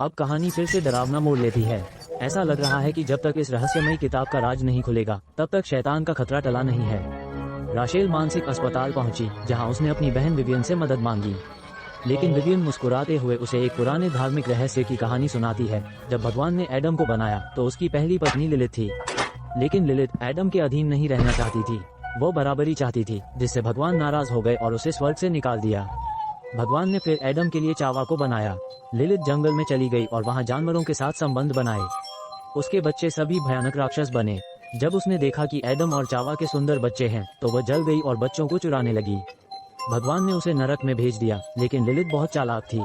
अब कहानी फिर से डरावना मोड़ लेती है। ऐसा लग रहा है कि जब तक इस रहस्यमयी किताब का राज नहीं खुलेगा तब तक शैतान का खतरा टला नहीं है। राशेल मानसिक अस्पताल पहुंची, जहां उसने अपनी बहन विवियन से मदद मांगी, लेकिन विवियन मुस्कुराते हुए उसे एक पुराने धार्मिक रहस्य की कहानी सुनाती है। जब भगवान ने एडम को बनाया तो उसकी पहली पत्नी लिलिथ थी, लेकिन लिलिथ एडम के अधीन नहीं रहना चाहती थी। वो बराबरी चाहती थी, जिससे भगवान नाराज हो गए और उसे स्वर्ग से निकाल दिया। भगवान ने फिर एडम के लिए चावा को बनाया। लिलिथ जंगल में चली गई और वहां जानवरों के साथ संबंध बनाए। उसके बच्चे सभी भयानक राक्षस बने। जब उसने देखा कि एडम और चावा के सुंदर बच्चे हैं तो वह जल गई और बच्चों को चुराने लगी। भगवान ने उसे नरक में भेज दिया, लेकिन लिलिथ बहुत चालाक थी।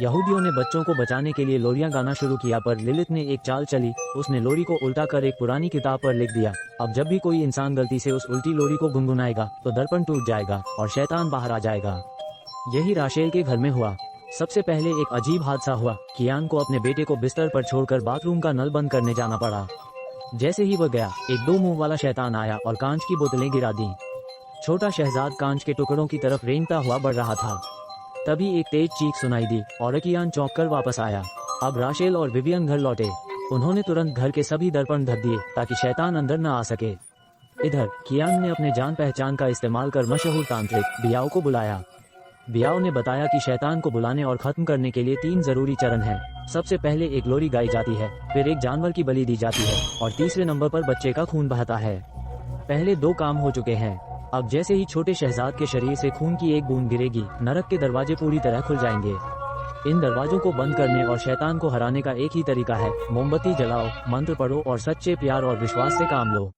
यहूदियों ने बच्चों को बचाने के लिए लोरियां गाना शुरू किया, पर लिलिथ ने एक चाल चली। उसने लोरी को उल्टा कर एक पुरानी किताब पर लिख दिया। अब जब भी कोई इंसान गलती से उस उल्टी लोरी को गुनगुनाएगा तो दर्पण टूट जाएगा और शैतान बाहर आ जाएगा। यही राशेल के घर में हुआ। सबसे पहले एक अजीब हादसा हुआ। कियान को अपने बेटे को बिस्तर पर छोड़कर बाथरूम का नल बंद करने जाना पड़ा। जैसे ही वह गया, एक 2 मुंह वाला शैतान आया और कांच की बोतलें गिरा दी। छोटा शहजाद कांच के टुकड़ों की तरफ रेंगता हुआ बढ़ रहा था। तभी एक तेज चीख सुनाई दी और कियान चौंक कर वापस आया। अब राशेल और विवियन घर लौटे। उन्होंने तुरंत घर के सभी दर्पण ढक दिए ताकि शैतान अंदर न आ सके। इधर कियान ने अपने जान पहचान का इस्तेमाल कर मशहूर तांत्रिक बियाओ को बुलाया। बियाओ ने बताया कि शैतान को बुलाने और खत्म करने के लिए 3 जरूरी चरण हैं। सबसे पहले एक लोरी गाई जाती है, फिर एक जानवर की बलि दी जाती है और तीसरे नंबर पर बच्चे का खून बहता है। पहले 2 काम हो चुके हैं। अब जैसे ही छोटे शहजाद के शरीर से खून की एक बूंद गिरेगी, नरक के दरवाजे पूरी तरह खुल जाएंगे। इन दरवाजों को बंद करने और शैतान को हराने का एक ही तरीका है, मोमबत्ती जलाओ, मंत्र पढ़ो और सच्चे प्यार और विश्वास से काम लो।